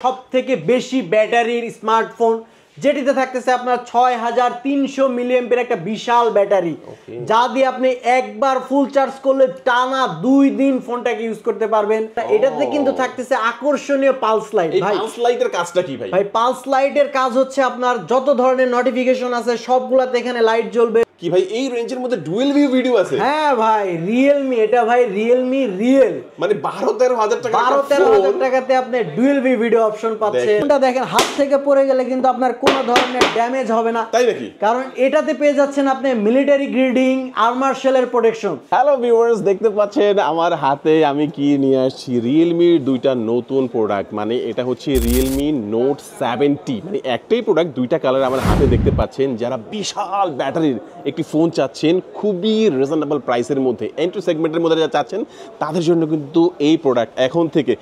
সবথেকে বেশি ব্যাটারির স্মার্টফোন যেটিতে থাকতেছে আপনার 6300 মিলিঅ্যাম্পিয়ার একটা বিশাল ব্যাটারি যা দিয়ে আপনি একবার ফুল চার্জ করলে টানা 2 দিন ফোনটাকে ইউজ করতে পারবেন। এটাতে কিন্তু থাকতেছে আকর্ষণীয় পালস লাইট। ভাই পালস লাইটের কাজটা কি ভাই? ভাই পালস লাইটের কাজ হচ্ছে আপনার যত ধরনের নোটিফিকেশন আছে সবগুলাতে এখানে লাইট জ্বলবে। কি ভাই এই রেঞ্জের মধ্যে ডুয়াল ভিউ ভিডিও আছে? হ্যাঁ ভাই রিয়েলমি, এটা ভাই রিয়েলমি রিয়েল মানে 12-13 টাকা 12-13 টাকাতে আপনি ডুয়াল ভিউ ভিডিও অপশন পাচ্ছেন। এটা দেখেন হাত থেকে পড়ে গেলে কিন্তু আপনার কোনো ধরনের ড্যামেজ হবে না, তাই নাকি? কারণ এটাতে পেয়ে যাচ্ছেন আপনি মিলিটারি গ্রেডিং আর্মার শেলের প্রোটেকশন। হ্যালো ভিউয়ার্স, দেখতে পাচ্ছেন আমার হাতে আমি কি নিয়ে আসছি, রিয়েলমির দুইটা নতুন প্রোডাক্ট। মানে এটা হচ্ছে রিয়েলমি নোট 70, মানে একটাই প্রোডাক্ট, দুইটা কালার আমার হাতে দেখতে পাচ্ছেন। যারা বিশাল ব্যাটারির একটি ফোন চাচ্ছেন খুবই রিজনেবল প্রাইসের মধ্যে, এন্ট্রি সেগমেন্টের মধ্যে যারা চাচ্ছেন তাদের জন্য কিন্তু এই প্রোডাক্ট এখন থেকে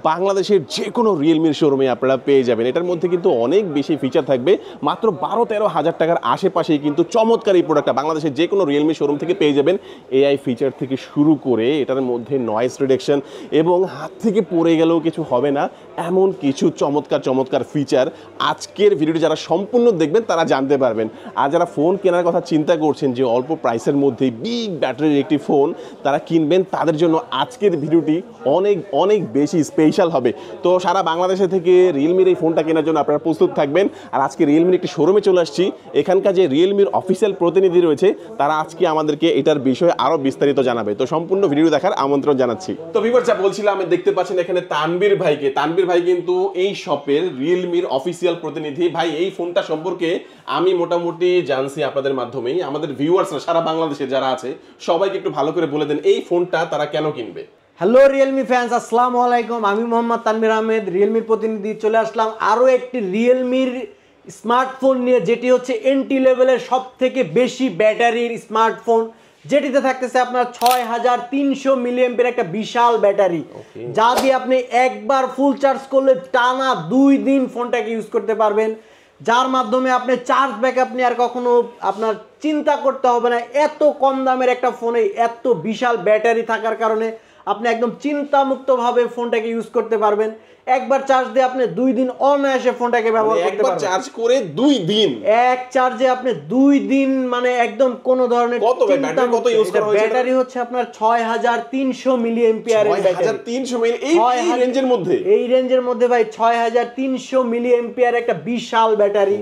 বাংলাদেশের যে কোনো রিয়েলমির শোরুমে আপনারা পেয়ে যাবেন। এটার মধ্যে কিন্তু অনেক বেশি ফিচার থাকবে, মাত্র 12-13 হাজার টাকার আশেপাশেই কিন্তু চমৎকার এই প্রোডাক্টটা বাংলাদেশের যে কোনো রিয়েলমি শোরুম থেকে পেয়ে যাবেন। এআই ফিচার থেকে শুরু করে এটার মধ্যে নয়েজ রিডাকশন এবং হাত থেকে পড়ে গেলেও কিছু হবে না এমন কিছু চমৎকার চমৎকার ফিচার আজকের ভিডিওটি যারা সম্পূর্ণ দেখবেন তারা জানতে পারবেন। আর যারা ফোন কেনার কথা চিন্তা করছেন যে অল্প প্রাইসের মধ্যে বিগ ব্যাটারির একটি ফোন তারা কিনবেন, তাদের জন্য আজকের ভিডিওটি অনেক অনেক বেশি স্পেশাল হবে। তো সারা বাংলাদেশে থেকে রিয়েলমির এই ফোনটা কেনার জন্য আপনারা প্রস্তুত থাকবেন। আর আজকে রিয়েলমির একটি শোরুমে চলে আসছি, এখানকার যে রিয়েলমির অফিসিয়াল প্রতিনিধি রয়েছে তারা আজকে আমাদেরকে এটার বিষয়ে আরো বিস্তারিত জানাবে। তো সম্পূর্ণ ভিডিও দেখার আমন্ত্রণ জানাচ্ছি। তো ভিউয়ার্স যা বলছিলাম, আমি দেখতে পাচ্ছেন এখানে তানবীর ভাইকে। তানবীর ভাই কিন্তু এই শপের রিয়েলমির অফিসিয়াল প্রতিনিধি। ভাই এই ফোনটা সম্পর্কে আমি মোটামুটি জানছি আপনাদের মাধ্যমেই, আমাদের ভিউয়ার্সরা সারা বাংলাদেশে যারা আছে সবাইকে একটু ভালো করে বলে দেন এই ফোনটা তারা কেন কিনবে। হ্যালো রিয়েলমি ফ্যান্স, আসসালামু আলাইকুম। আমি মোহাম্মদ তানভীর আহমেদ, রিয়েলমির প্রতিনিধি। চলে আসলাম আরও একটি রিয়েলমির স্মার্টফোন নিয়ে, যেটি হচ্ছে এন্ট্রি লেভেলের সব থেকে বেশি ব্যাটারির স্মার্টফোন, যেটিতে থাকতেছে আপনার 6300 মিলিঅ্যাম্পিয়ার একটা বিশাল ব্যাটারি যা দিয়ে আপনি একবার ফুল চার্জ করলে টানা 2 দিন ফোনটাকে ইউজ করতে পারবেন, যার মাধ্যমে আপনি চার্জ ব্যাকআপ নিয়ে আর কখনো আপনার চিন্তা করতে হবে না। এত কম দামের একটা ফোনে এত বিশাল ব্যাটারি থাকার কারণে আপনি একদম চিন্তামুক্তভাবে ফোনটাকে ইউজ করতে পারবেন। একবার চার্জ দিয়ে আপনি 2 দিন অনায়াসে ফোনটাকে ব্যবহার করতে পারবেন। একবার চার্জ করে 2 দিন, এক চার্জে আপনি 2 দিন, মানে একদম কোনো ধরনের কত ব্যাটারি কত ইউজ করা হয়েছে? ব্যাটারি হচ্ছে আপনার 6300 মিলিঅ্যাম্পিয়ার এর ব্যাটারি। 6300 মিলি এই রেঞ্জের মধ্যে, এই রেঞ্জের মধ্যে ভাই 6300 মিলিঅ্যাম্পিয়ার একটা বিশাল ব্যাটারি,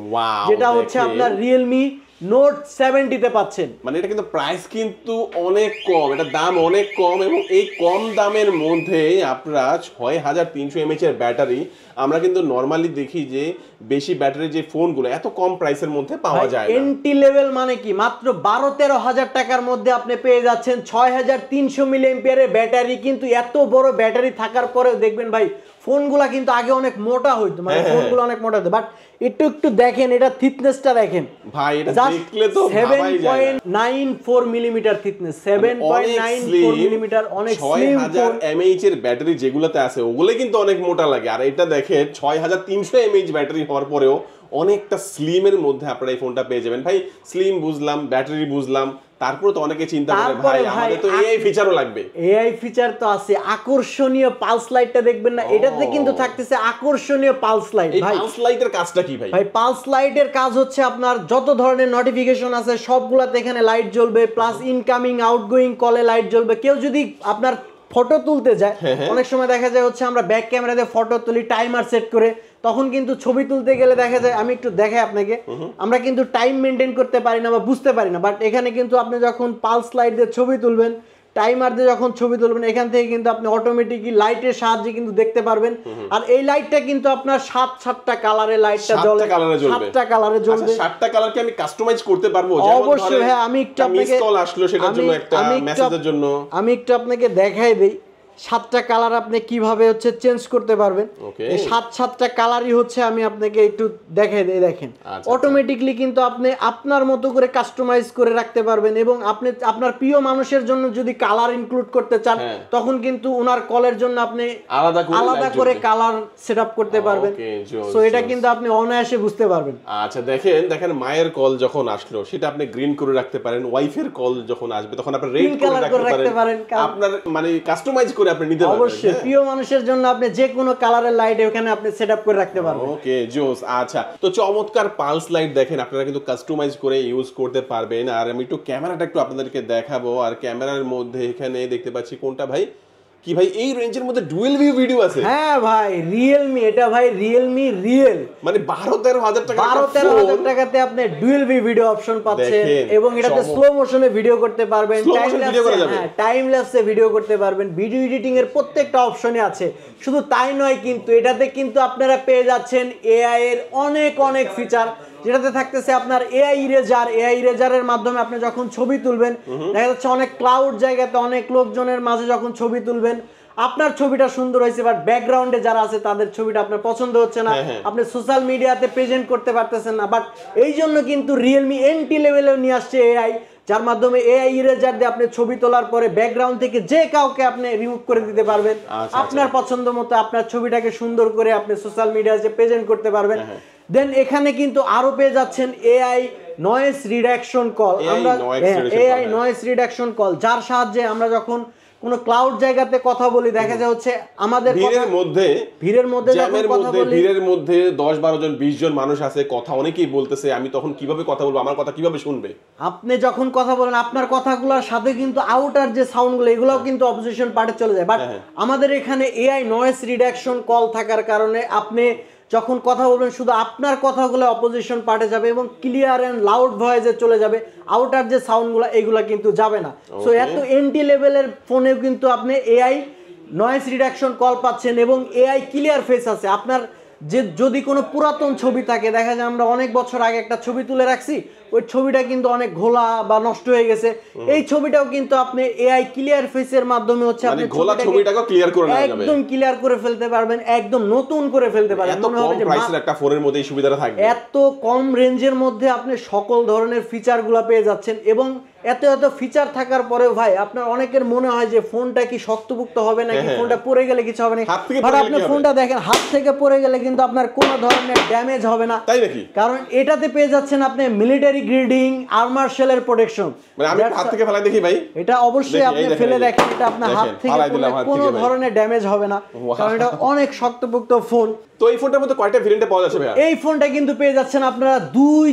যেটা হচ্ছে আপনার রিয়েলমি নোট 70 তে পাচ্ছেন। মানে এটা কিন্তু প্রাইস কিন্তু অনেক কম, এটা দাম অনেক কম, এবং এই কম দামের মধ্যে আপনারা 6300 mAh এর ব্যাটারি আমরা কিন্তু নরমালি দেখি যে বেশি ব্যাটারি যে ফোনগুলো এত কম প্রাইসের মধ্যে পাওয়া যায় না। এন্ট্রি লেভেল মানে কি মাত্র 12-13 হাজার টাকার মধ্যে আপনি পেয়ে যাচ্ছেন 6300 মিলিঅ্যাম্পিয়ার এর ব্যাটারি। কিন্তু এত বড় ব্যাটারি থাকার পরেও দেখবেন ভাই ফোনগুলা কিন্তু আগে অনেক মোটা হইতো, মানে ফোনগুলো অনেক মোটা হতো, বাট একটু দেখেন এটা থিকনেসটা দেখেন ভাই, এটা দেখলে তো ভাবাই যায় না। 7.94 মিলিমিটার থিকনেস, 7.94 মিলিমিটার, অনেক স্লিম। 6000 mAh এর ব্যাটারি যেগুলোতে আছে ওগুলো কিন্তু অনেক মোটা লাগে, আর এটা দেখেন 6300 mAh ব্যাটারি হওয়ার পরেও অনেকটা স্লিমের মধ্যে আপনারা এই ফোনটা পেয়ে যাবেন। ভাই স্লিম বুঝলাম, ব্যাটারি বুঝলাম, তারপর তো অনেকে চিন্তা করে ভাই আমাদের তো এআই ফিচারও লাগবে। এআই ফিচার তো আছে, আকর্ষণীয় পালস লাইটটা দেখবেন না, এটাতে কিন্তু থাকতেছে আকর্ষণীয় পালস লাইট। ভাই পালস লাইটের কাজটা কি ভাই? ভাই পালস লাইটের কাজ হচ্ছে আপনার যত ধরনের নোটিফিকেশন আছে সবগুলাতে এখানে লাইট জ্বলবে, প্লাস ইনকামিং আউটগোয়িং কলে লাইট জ্বলবে। কেউ যদি আপনার ফটো তুলতে যায়, অনেক সময় দেখা যায় হচ্ছে আমরা ব্যাক ক্যামেরা দিয়ে ফটো তুলি টাইমার সেট করে, তখন কিন্তু ছবি তুলতে গেলে দেখা যায়, আমি একটু দেখাই আপনাকে, আমরা কিন্তু টাইম মেনটেন করতে পারি না বা বুঝতে পারি না। বাট এখানে কিন্তু আপনি যখন পালস লাইট দিয়ে ছবি তুলবেন, টাইমার দিয়ে যখন ছবি তুলবেন, এখান থেকে কিন্তু আপনি অটোমেটিকলি লাইটের সাহায্যে কিন্তু দেখতে পারবেন। আর এই লাইটটা কিন্তু আপনার 7টা কালারে লাইটটা জ্বলে, 7টা কালারে জ্বলবে। 7টা কালার কি আমি কাস্টমাইজ করতে পারবো? অবশ্যই হ্যাঁ, আমি একটু আপনাকে কল আসলো সেটার জন্য, একটা মেসেজের জন্য আমি একটু আপনাকে দেখাই দেই 7টা কালার আপনি কিভাবে হচ্ছে চেঞ্জ করতে পারবেন। এই 7টা কালারই হচ্ছে আমি আপনাকে একটু দেখাই দেই। দেখেন অটোমেটিকলি কিন্তু আপনি আপনার মতো করে কাস্টমাইজ করে রাখতে পারবেন, এবং আপনি আপনার প্রিয় মানুষের জন্য যদি কালার ইনক্লুড করতে চান তখন কিন্তু ওনার কলের জন্য আপনি আলাদা করে কালার সেটআপ করতে পারবেন। সো এটা কিন্তু আপনি অনায়াসে বুঝতে পারবেন। আচ্ছা দেখেন মায়ের কল যখন আসলো সেটা আপনি গ্রিন করে রাখতে পারেন, ওয়াইফের কল যখন আসবে তখন আপনি রেড করে রাখতে পারেন, আপনার মানে কাস্টমাইজ করে আপনি নিতে পারবেন। অবশ্যই প্রিয় মানুষের জন্য আপনি যে কোনো কালারের লাইট এখানে আপনি সেটআপ করে রাখতে পারবেন। ওকে জোস। আচ্ছা, তো চমৎকার পালস লাইট দেখেন, আপনারা কিন্তু কাস্টমাইজ করে ইউজ করতে পারবেন। আর আমি একটু ক্যামেরাটা একটু আপনাদেরকে দেখাবো। আর ক্যামেরার মধ্যে এখানে দেখতে পাচ্ছি কোনটা ভাই, কি ভাই এই রেঞ্জের মধ্যে ডুয়েল ভিউ ভিডিও আছে? হ্যাঁ ভাই, রিয়েলমি, এটা ভাই রিয়েলমি রিয়েল, মানে 12-13 হাজার টাকা, 12-13 হাজার টাকাতে আপনি ডুয়েল ভিউ ভিডিও অপশন পাচ্ছেন এবং এটাতে স্লো মোশনে ভিডিও করতে পারবেন, টাইম ল্যাপসে ভিডিও করতে পারবেন, ভিডিও এডিটিং এর প্রত্যেকটা অপশনই আছে। শুধু তাই নয়, কিন্তু এটাতে কিন্তু আপনারা পেয়ে যাচ্ছেন এআই এর অনেক অনেক ফিচার, যেটাতে থাকতেছে আপনার এআই ইরেজারের মাধ্যমে আপনি যখন ছবি তুলবেন, দেখা যাচ্ছে অনেক ক্লাউড জায়গাতে অনেক লোকজনের মাঝে যখন ছবি তুলবেন, আপনার ছবিটা সুন্দর হয়েছে বাট ব্যাকগ্রাউন্ডে যারা আছে তাদের ছবিটা আপনার পছন্দ হচ্ছে না, আপনি সোশ্যাল মিডিয়াতে প্রেজেন্ট করতে পারতেছেন না। বাট এই জন্য কিন্তু রিয়েলমি এনটি লেভেলেও নিয়ে আসছে এআই, যার মাধ্যমে এআই ইরেজার দিয়ে আপনি ছবি তোলার পরে ব্যাকগ্রাউন্ড থেকে যে কাউকে আপনি রিমুভ করে দিতে পারবেন, আপনার পছন্দ মতো আপনার ছবিটাকে সুন্দর করে আপনি সোশ্যাল মিডিয়াতে প্রেজেন্ট করতে পারবেন। দেন এখানে কিন্তু আরো পেয়ে যাচ্ছেন এআই নয়েজ রিডাকশন কল, আমরা এআই নয়েজ রিডাকশন কল, যার সাহায্যে আমরা যখন কোনো ক্লাউড জায়গাতে কথা বলি, দেখা যায় হচ্ছে আমাদের ভিড়ের মধ্যে জ্যামের মধ্যে ভিড়ের মধ্যে 10-12 জন 20 জন মানুষ আছে, কথা অনেকেই বলতেছে, আমি তখন কিভাবে কথা বলবো, আমার কথা কিভাবে শুনবে? আপনি যখন কথা বলেন আপনার কথাগুলোর সাথে কিন্তু আউটার যে সাউন্ডগুলো এগুলোও কিন্তু অপোজিশন পার্টে চলে যায়। বাট আমাদের এখানে এআই নয়েজ রিডাকশন কল থাকার কারণে আপনি যখন কথা বলবেন শুধু আপনার কথাগুলো অপোজিশন পার্টে যাবে এবং ক্লিয়ার এন্ড লাউড ভয়েসে চলে যাবে, আউটার যে সাউন্ডগুলো এগুলো কিন্তু যাবে না। সো এত এনটি লেভেলের ফোনেও কিন্তু আপনি এআই নয়েজ রিডাকশন কল পাচ্ছেন এবং এআই ক্লিয়ার ফেস আছে। আপনার যে যদি কোনো পুরাতন ছবি থাকে, দেখা যায় আমরা অনেক বছর আগে একটা ছবি তুলে রাখছি, ওই ছবিটা কিন্তু অনেক ঘোলা বা নষ্ট হয়ে গেছে, এই ছবিটাও কিন্তু আপনি এআই ক্লিয়ার ফেসের মাধ্যমে হচ্ছে আপনি ছবিটাকে ক্লিয়ার করে নেওয়া যাবে, একদম ক্লিয়ার করে ফেলতে পারবেন, একদম নতুন করে ফেলতে পারবেন। এত কম প্রাইসের একটা ফোনের মধ্যে এই সুবিধাটা থাকবে, এত কম রেঞ্জের মধ্যে আপনি সকল ধরনের ফিচারগুলো পেয়ে যাচ্ছেন। এবং এত এত ফিচার থাকার পরেও ভাই আপনার অনেকের মনে হয় যে ফোনটা কি শক্তপোক্ত হবে নাকি, ফোনটা পড়ে গেলে কিছু হবে না, বাট আপনি ফোনটা দেখেন হাত থেকে পড়ে গেলে কিন্তু আপনার কোনো ধরনের ড্যামেজ হবে না, তাই নাকি? কারণ এটাতে পেয়ে যাচ্ছেন আপনি মিলিটারি গ্রেডিং আর্মার শেলের প্রোটেকশন। মানে আমি হাত থেকে ফেলাই দেখি ভাই, এটা অবশ্যই আপনি ফেলে দেখেন, এটা আপনার হাত থেকে কোনো ধরনের ড্যামেজ হবে না, কারণ এটা অনেক শক্তপোক্ত ফোন। তো এই ফোনটার মধ্যে কয়টা ভেরিয়েন্টে পাওয়া যাচ্ছে ভাই? এই ফোনটা কিন্তু পেয়ে যাচ্ছেন আপনারা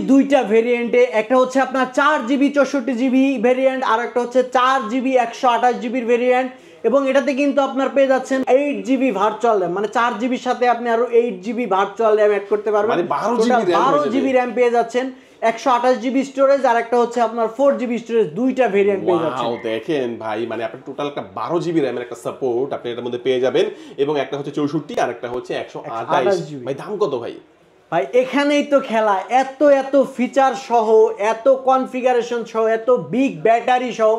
দুইটা ভেরিয়েন্টে, একটা হচ্ছে আপনার 4GB 64GB ভেরিয়েন্ট, আর একটা হচ্ছে 4GB 128GB ভেরিয়েন্ট। এবং এটাতে কিন্তু আপনার পেয়ে যাচ্ছেন 8GB ভার্চুয়াল র্যাম, মানে 4GBর সাথে আপনি আরো 8GB ভার্চুয়াল র্যাম অ্যাড করতে পারবেন, মানে 12GB র্যাম পেয়ে যাচ্ছেন, 128GB স্টোরেজ, আর একটা হচ্ছে আপনার 4GB স্টোরেজ, দুইটা ভেরিয়েন্ট পেয়ে যাচ্ছেন। দেখেন ভাই, মানে আপনি টোটাল একটা 12GB র্যামের একটা সাপোর্ট আপনি এর মধ্যে পেয়ে যাবেন, এবং একটা হচ্ছে 64 আর একটা হচ্ছে 128। ভাই দাম কত ভাই? ভাই এখানেই তো খেলা, এত এত ফিচার সহ, এত কনফিগারেশন সহ, এত বিগ ব্যাটারি সহ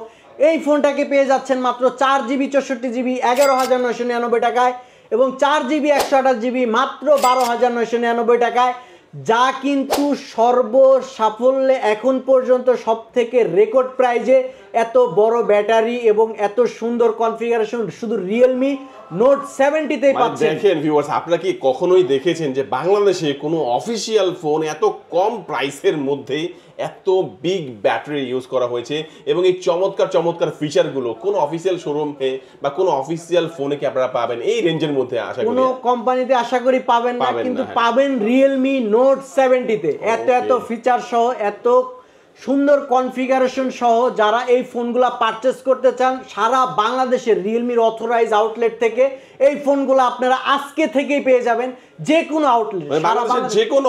এই ফোনটাকে পেয়ে যাচ্ছেন মাত্র 4GB 64GB 11,999 টাকায়, এবং 4GB 128GB মাত্র 12,999 টাকায়, যা কিন্তু সাফল্যে এখন পর্যন্ত সব থেকে রেকর্ড প্রাইজে এত বড় ব্যাটারি এবং এত সুন্দর কনফিগারেশন শুধু রিয়েলমি নোট 70তেই পাচ্ছেন। দেখেন ভিউয়ার্স, আপনারা কি কখনোই দেখেছেন যে বাংলাদেশে কোনো অফিসিয়াল ফোন এত কম প্রাইসের মধ্যে এত বিগ ব্যাটারি ইউজ করা হয়েছে, এবং এই চমৎকার চমৎকার ফিচারগুলো কোন অফিসিয়াল শোরুমে বা কোন অফিসিয়াল ফোনে কি আপনারা পাবেন এই রেঞ্জের মধ্যে? আশা করি কোন কোম্পানিতে আশা করি পাবেন না, কিন্তু পাবেন রিয়েলমি নোট 70তে এত এত ফিচার সহ, এত সুন্দর কনফিগারেশন সহ। যারা এই ফোনগুলো পারচেজ করতে চান সারা বাংলাদেশের রিয়েলমির অথরাইজ আউটলেট থেকে এই ফোনগুলো আপনারা আজকে থেকেই পেয়ে যাবেন, যে কোনো আউটলেট, যে কোনো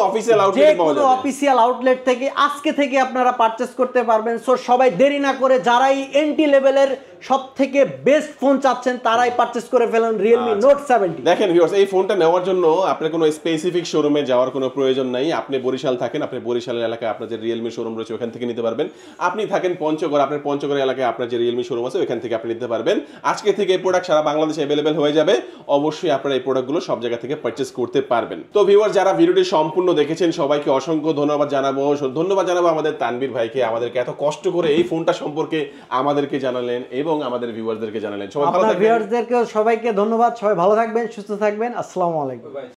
অফিসিয়াল আউটলেট থেকে আজকে থেকে আপনারা পারচেজ করতে পারবেন। সো সবাই দেরি না করে, যারাই এন্ট্রি লেভেলের সব থেকে বেস্ট ফোন চাচ্ছেন তারাই পারচেজ করে ফেলুন রিয়েলমি নোট 70। দেখেন ভিউয়ার্স, এই ফোনটা নেওয়ার জন্য আপনার কোনো স্পেসিফিক শোরুমে যাওয়ার কোনো প্রয়োজন নাই। আপনি বরিশাল থাকেন, আপনি বরিশালের এলাকায় আপনার যে রিয়েলমি শোরুম রয়েছে ওখান থেকে নিতে পারবেন। আপনি থাকেন পঞ্চগড়, আপনার পঞ্চগড় এলাকায় আপনার যে রিয়েলমি শোরুম আছে ওখান থেকে আপনি নিতে পারবেন। আজকে থেকে এই প্রোডাক্ট সারা বাংলাদেশে অ্যাভেলেবেল হয়ে যাবে, অবশ্যই আপনারা এই প্রোডাক্টগুলো সব জায়গা থেকে পারচেজ করতে পারবেন। তো ভিউয়ার, যারা ভিডিওটি সম্পূর্ণ দেখেছেন সবাইকে অসংখ্য ধন্যবাদ জানাবো আমাদের তানভীর ভাইকে, আমাদেরকে এত কষ্ট করে এই ফোনটা সম্পর্কে আমাদেরকে জানালেন এবং আমাদের ভিউয়ারদেরকে জানালেন। সবাই ভালো থাকবেন। ভিউয়ারদেরকে সবাইকে ধন্যবাদ, সবাই ভালো থাকবেন, সুস্থ থাকবেন। আসসালামু আলাইকুম।